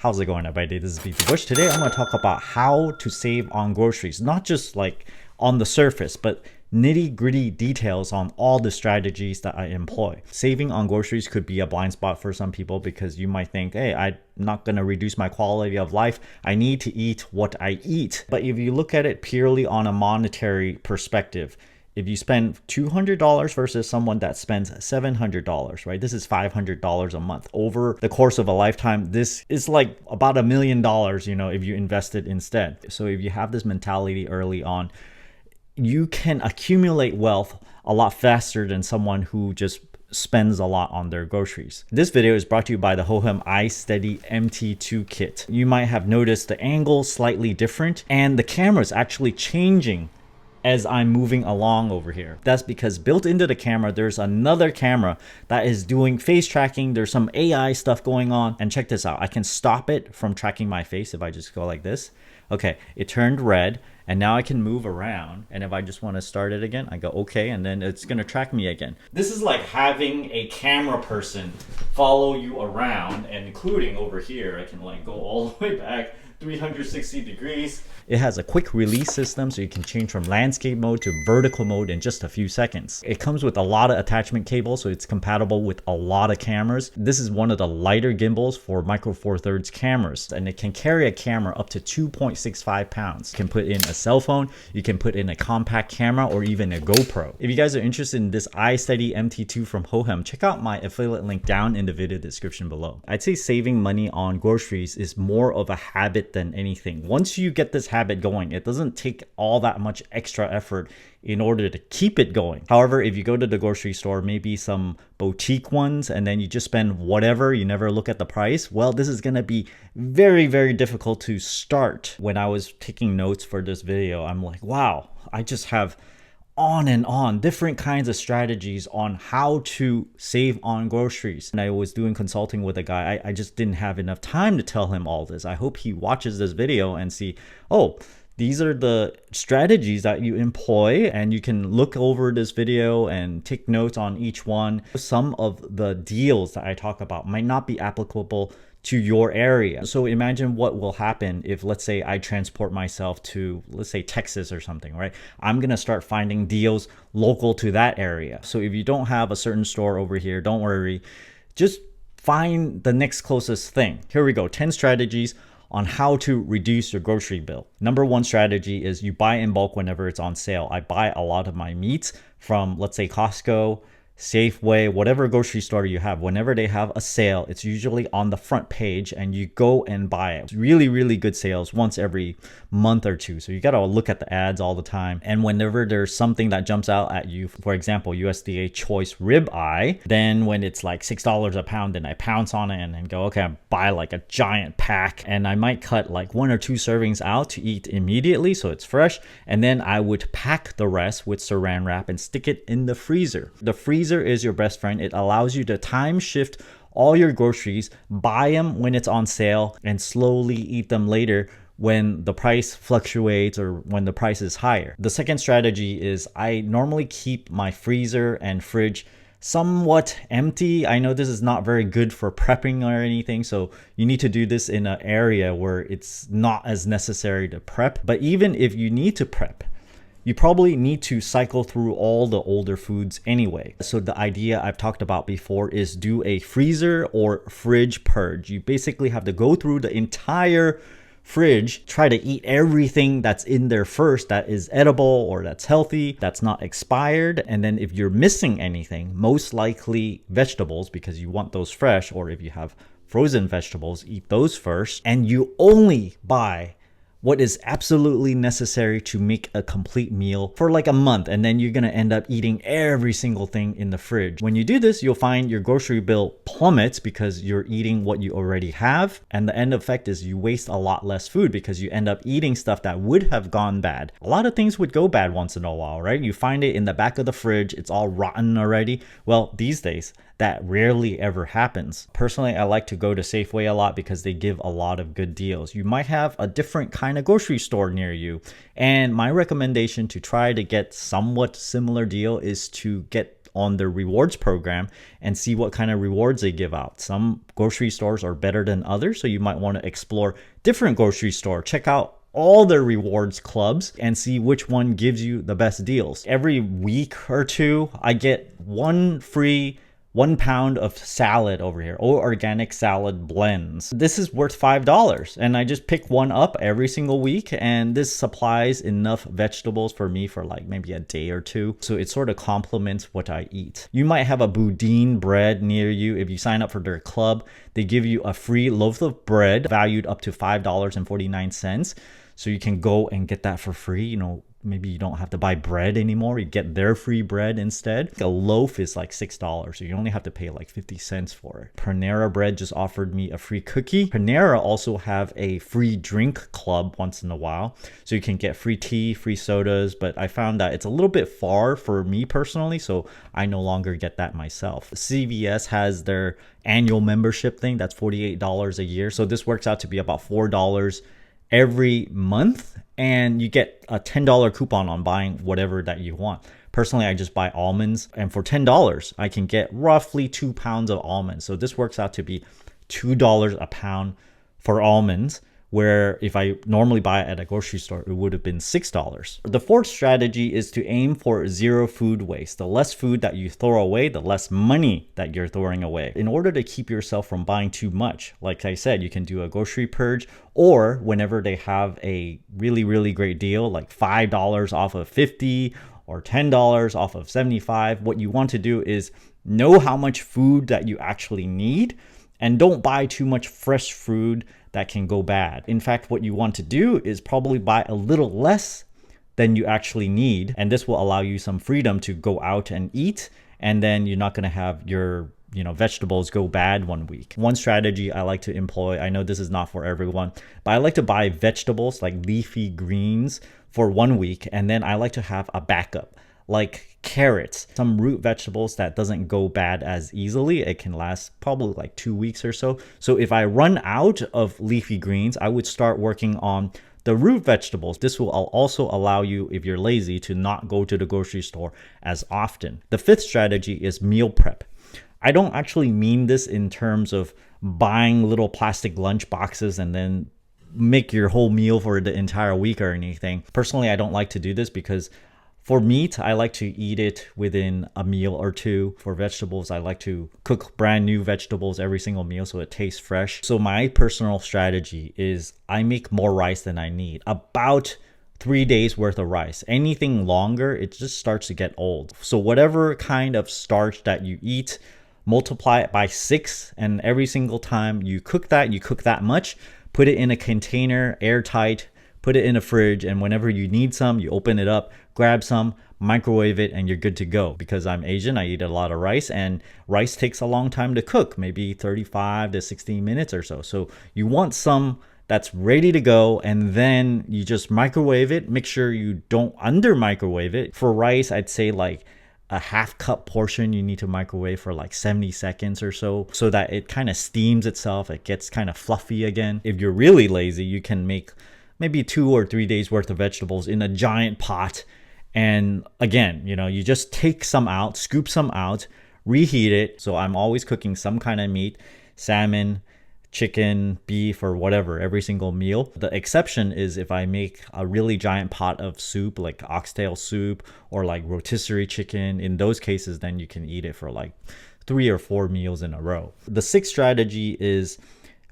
How's it going, everybody? This is BeatTheBush. Today I'm going to talk about how to save on groceries, not just like on the surface, but nitty-gritty details on all the strategies that I employ. Saving on groceries could be a blind spot for some people because you might think, hey, I'm not going to reduce my quality of life. I need to eat what I eat. But if you look at it purely on a monetary perspective, if you spend $200 versus someone that spends $700, right? This is $500 a month. Over the course of a lifetime, this is like about $1 million, if you invest it instead. So if you have this mentality early on, you can accumulate wealth a lot faster than someone who just spends a lot on their groceries. This video is brought to you by the Hohem iSteady MT2 kit. You might have noticed the angle slightly different and the camera is actually changing as I'm moving along over here. That's because built into the camera, there's another camera that is doing face tracking. There's some AI stuff going on. And check this out. I can stop it from tracking my face if I just go like this. Okay, it turned red and now I can move around. And if I just want to start it again, I go okay, and then it's gonna track me again. This is like having a camera person follow you around, and including over here, I can like go all the way back 360 degrees. It has a quick release system, so you can change from landscape mode to vertical mode in just a few seconds. It comes with a lot of attachment cables, so it's compatible with a lot of cameras. This is one of the lighter gimbals for Micro Four Thirds cameras, and it can carry a camera up to 2.65 pounds. You can put in a cell phone, you can put in a compact camera, or even a GoPro. If you guys are interested in this iSteady MT2 from Hohem, check out my affiliate link down in the video description below. I'd say saving money on groceries is more of a habit than anything. Once you get this habit going, it doesn't take all that much extra effort in order to keep it going. However, if you go to the grocery store, maybe some boutique ones, and then you just spend whatever, you never look at the price, well, this is going to be very, very difficult to start. When I was taking notes for this video, I'm like, wow, I just have on and on different kinds of strategies on how to save on groceries. And I was doing consulting with a guy. I just didn't have enough time to tell him all this. I hope he watches this video and see, oh, these are the strategies that you employ, and you can look over this video and take notes on each one. Some of the deals that I talk about might not be applicable to your area. So imagine what will happen if, let's say, I transport myself to, let's say, Texas or something, right? I'm gonna start finding deals local to that area. So if you don't have a certain store over here, don't worry, just find the next closest thing. Here we go, 10 strategies on how to reduce your grocery bill. Number one strategy is you buy in bulk whenever it's on sale. I buy a lot of my meats from, let's say, Costco, Safeway, whatever grocery store you have. Whenever they have a sale, it's usually on the front page and you go and buy it. It's really, really good sales once every month or two. So you got to look at the ads all the time. And whenever there's something that jumps out at you, for example, USDA choice ribeye, then when it's like $6 a pound, then I pounce on it and then go, okay, I buy like a giant pack, and I might cut like 1 or 2 servings out to eat immediately so it's fresh. And then I would pack the rest with saran wrap and stick it in the freezer. The freezer is your best friend. It allows you to time shift all your groceries, buy them when it's on sale, and slowly eat them later when the price fluctuates or when the price is higher. The second strategy is I normally keep my freezer and fridge somewhat empty. I know this is not very good for prepping or anything, so you need to do this in an area where it's not as necessary to prep. But even if you need to prep, you probably need to cycle through all the older foods anyway. So the idea I've talked about before is do a freezer or fridge purge. You basically have to go through the entire fridge, try to eat everything that's in there first that is edible or that's healthy, that's not expired. And then if you're missing anything, most likely vegetables, because you want those fresh, or if you have frozen vegetables, eat those first. And you only buy what is absolutely necessary to make a complete meal for like a month, and then you're gonna end up eating every single thing in the fridge. When you do this, you'll find your grocery bill plummets because you're eating what you already have, and the end effect is you waste a lot less food because you end up eating stuff that would have gone bad. A lot of things would go bad once in a while, right? You find it in the back of the fridge, it's all rotten already. Well, these days, that rarely ever happens. Personally, I like to go to Safeway a lot because they give a lot of good deals. You might have a different kind of grocery store near you, and my recommendation to try to get somewhat similar deal is to get on their rewards program and see what kind of rewards they give out. Some grocery stores are better than others, so you might want to explore different grocery store. Check out all their rewards clubs and see which one gives you the best deals. Every week or two, I get one free 1 pound of salad over here, or organic salad blends. This is worth $5, and I just pick one up every single week, and this supplies enough vegetables for me for like maybe a day or two. So it sort of complements what I eat. You might have a boudin bread near you. If you sign up for their club, they give you a free loaf of bread valued up to $5.49. So you can go and get that for free. You know, maybe you don't have to buy bread anymore. You get their free bread instead. A loaf is like $6, so you only have to pay like 50 cents for it. Panera Bread just offered me a free cookie. Panera also have a free drink club once in a while, so you can get free tea, free sodas, but I found that it's a little bit far for me personally, so I no longer get that myself. CVS has their annual membership thing. That's $48 a year, so this works out to be about $4 every month, and you get a $10 coupon on buying whatever that you want. Personally, I just buy almonds, and for $10 I can get roughly 2 pounds of almonds. So this works out to be $2 a pound for almonds, where if I normally buy it at a grocery store, it would have been $6. The fourth strategy is to aim for zero food waste. The less food that you throw away, the less money that you're throwing away. In order to keep yourself from buying too much, like I said, you can do a grocery purge, or whenever they have a really, really great deal, like $5 off of 50 or $10 off of 75, what you want to do is know how much food that you actually need, and don't buy too much fresh food that can go bad. In fact, what you want to do is probably buy a little less than you actually need, and this will allow you some freedom to go out and eat, and then you're not going to have your vegetables go bad one week. One strategy I like to employ, I know this is not for everyone, but I like to buy vegetables like leafy greens for 1 week, and then I like to have a backup, like carrots, some root vegetables that doesn't go bad as easily. It can last probably like 2 weeks or so. So if I run out of leafy greens, I would start working on the root vegetables. This will also allow you, if you're lazy, to not go to the grocery store as often. The fifth strategy is meal prep. I don't actually mean this in terms of buying little plastic lunch boxes and then make your whole meal for the entire week or anything. Personally, I don't like to do this because for meat, I like to eat it within a meal or two. For vegetables, I like to cook brand new vegetables every single meal so it tastes fresh. So my personal strategy is I make more rice than I need. About 3 days worth of rice. Anything longer, it just starts to get old. So whatever kind of starch that you eat, multiply it by 6, and every single time you cook that much, put it in a container, airtight, put it in a fridge, and whenever you need some, you open it up, grab some, microwave it, and you're good to go. Because I'm Asian, I eat a lot of rice, and rice takes a long time to cook, maybe 35 to 60 minutes or so. So you want some that's ready to go, and then you just microwave it. Make sure you don't under microwave it. For rice, I'd say like a half cup portion you need to microwave for like 70 seconds or so that it kind of steams itself, it gets kind of fluffy again. If you're really lazy, you can make maybe 2 or 3 days worth of vegetables in a giant pot, and again, you just take some out, scoop some out, reheat it. So I'm always cooking some kind of meat, salmon, chicken, beef, or whatever, every single meal. The exception is if I make a really giant pot of soup, like oxtail soup or like rotisserie chicken. In those cases, then you can eat it for like 3 or 4 meals in a row. The sixth strategy is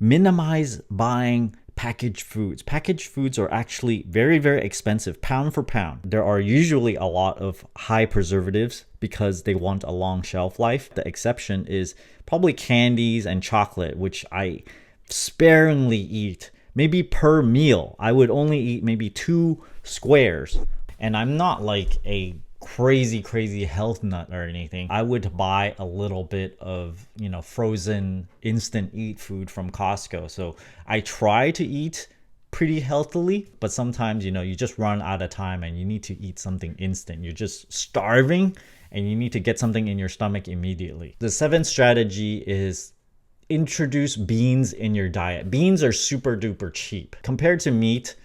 minimize buying packaged foods. Packaged foods are actually very, very expensive, pound for pound. There are usually a lot of high preservatives because they want a long shelf life. The exception is probably candies and chocolate, which I sparingly eat. Maybe per meal, I would only eat maybe 2 squares. And I'm not like a crazy health nut or anything. I would buy a little bit of frozen instant eat food from Costco. So I try to eat pretty healthily, but sometimes you just run out of time and you need to eat something instant. You're just starving and you need to get something in your stomach immediately. The seventh strategy is introduce beans in your diet. Beans are super duper cheap compared to meat.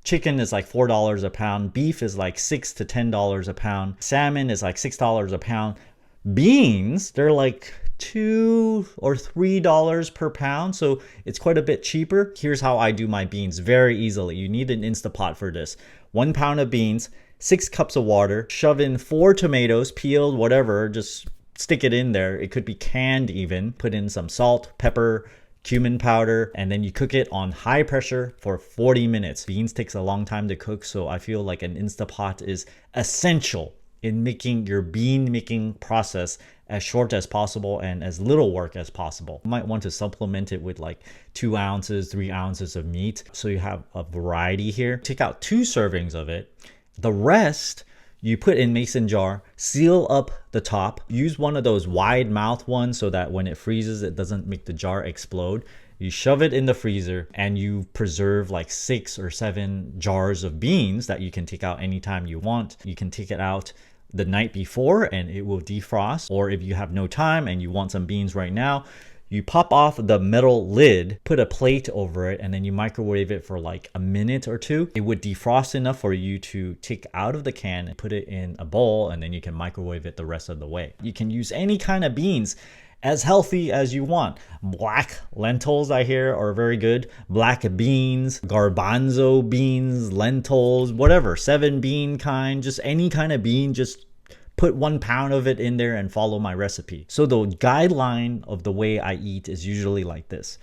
Chicken is like $4 a pound. Beef is like $6 to $10 a pound. Salmon is like $6 a pound. Beans, they're like $2 or $3 per pound, so it's quite a bit cheaper. Here's how I do my beans very easily. You need an Instapot for this. 1 pound of beans, 6 cups of water, shove in 4 tomatoes, peeled, whatever, just stick it in there. It could be canned even. Put in some salt, pepper, cumin powder, and then you cook it on high pressure for 40 minutes. Beans takes a long time to cook, so I feel like an Instapot is essential in making your bean making process as short as possible and as little work as possible. You might want to supplement it with like 2 ounces, 3 ounces of meat, so you have a variety here. Take out 2 servings of it. The rest you put in mason jar, seal up the top. Use one of those wide mouth ones so that when it freezes, it doesn't make the jar explode. You shove it in the freezer and you preserve like 6 or 7 jars of beans that you can take out anytime you want. You can take it out the night before and it will defrost. Or if you have no time and you want some beans right now, you pop off the metal lid, put a plate over it, and then you microwave it for like a minute or 2. It would defrost enough for you to take out of the can and put it in a bowl, and then you can microwave it the rest of the way. You can use any kind of beans, as healthy as you want. Black lentils, I hear, are very good. Black beans, garbanzo beans, lentils, whatever, 7 bean kind, just any kind of bean, just put 1 pound of it in there and follow my recipe. So the guideline of the way I eat is usually like this.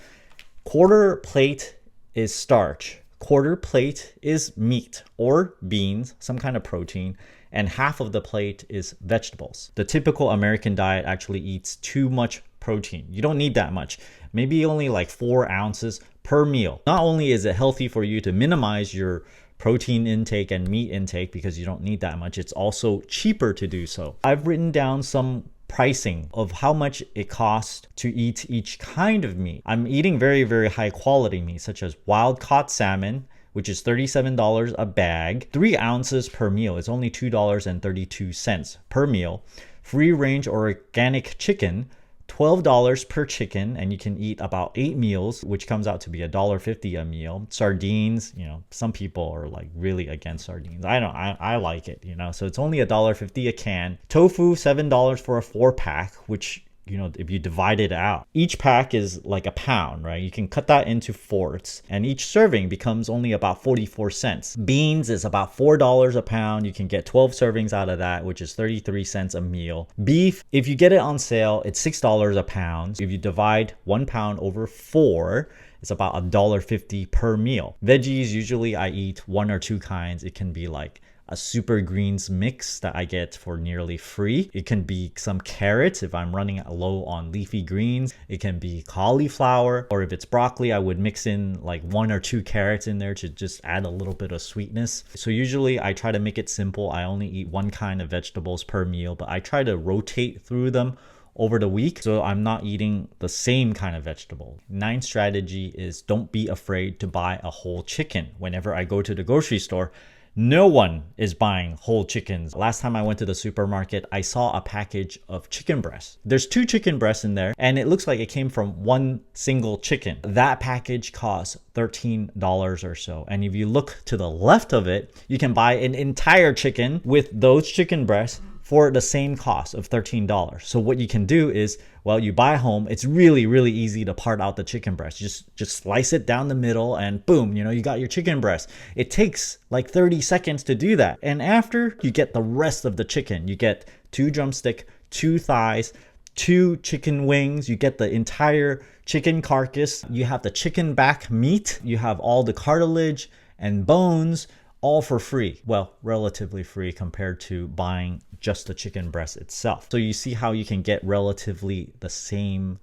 1/4 plate is starch, 1/4 plate is meat or beans, some kind of protein, and half of the plate is vegetables. The typical American diet actually eats too much protein. You don't need that much. Maybe only like 4 ounces per meal. Not only is it healthy for you to minimize your protein intake and meat intake because you don't need that much, it's also cheaper to do so. I've written down some pricing of how much it costs to eat each kind of meat. I'm eating very, very high quality meat, such as wild caught salmon, which is $37 a bag, 3 ounces per meal. It's only $2.32 per meal. Free range organic chicken, $12 per chicken, and you can eat about 8 meals, which comes out to be $1.50 a meal. Sardines, you know, some people are like really against sardines. I like it, you know, so it's only $1.50 a can. Tofu, $7 for a 4-pack, which, you know, if you divide it out, each pack is like a pound, right? You can cut that into 4ths, and each serving becomes only about 44 cents. Beans is about $4 a pound. You can get 12 servings out of that, which is 33 cents a meal. Beef, if you get it on sale, it's $6 a pound. If you divide 1 pound over 4, it's about $1.50 per meal. Veggies, usually I eat 1 or 2 kinds. It can be like a super greens mix that I get for nearly free. It can be some carrots if I'm running low on leafy greens. It can be cauliflower, or if it's broccoli, I would mix in like 1 or 2 carrots in there to just add a little bit of sweetness. So usually I try to make it simple. I only eat 1 kind of vegetables per meal, but I try to rotate through them over the week, so I'm not eating the same kind of vegetable. 9th strategy is don't be afraid to buy a whole chicken. Whenever I go to the grocery store, no one is buying whole chickens. Last time I went to the supermarket, I saw a package of chicken breasts. There's 2 chicken breasts in there, and it looks like it came from 1 single chicken. That package costs $13 or so. And if you look to the left of it, you can buy an entire chicken with those chicken breasts for the same cost of $13. So what you can do is, well, you buy home, it's really, really easy to part out the chicken breast. Just slice it down the middle and boom, you know, you got your chicken breast. It takes like 30 seconds to do that. And after, you get the rest of the chicken. You get 2 drumstick, 2 thighs, 2 chicken wings. You get the entire chicken carcass. You have the chicken back meat. You have all the cartilage and bones, all for free. Well, relatively free compared to buying just the chicken breast itself. So you see how you can get relatively the same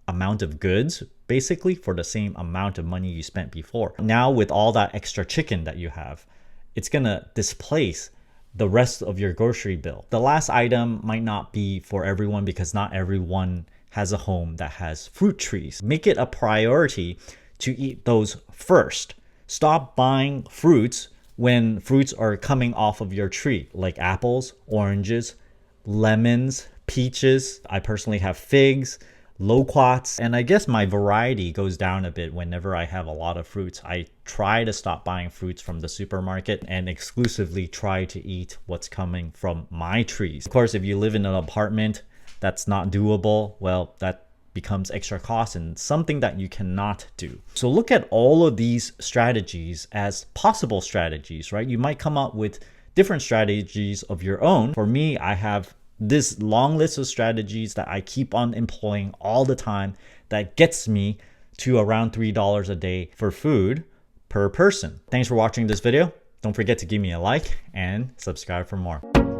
amount of goods basically for the same amount of money you spent before. Now with all that extra chicken that you have, it's gonna displace the rest of your grocery bill. The last item might not be for everyone because not everyone has a home that has fruit trees. Make it a priority to eat those first. Stop buying fruits when fruits are coming off of your tree, like apples, oranges, lemons, peaches. I personally have figs, loquats, and I guess my variety goes down a bit whenever I have a lot of fruits. I try to stop buying fruits from the supermarket and exclusively try to eat what's coming from my trees. Of course, if you live in an apartment, that's not doable, well, that becomes extra cost and something that you cannot do. So look at all of these strategies as possible strategies, right? You might come up with different strategies of your own. For me, I have this long list of strategies that I keep on employing all the time that gets me to around $3 a day for food per person. Thanks for watching this video. Don't forget to give me a like and subscribe for more.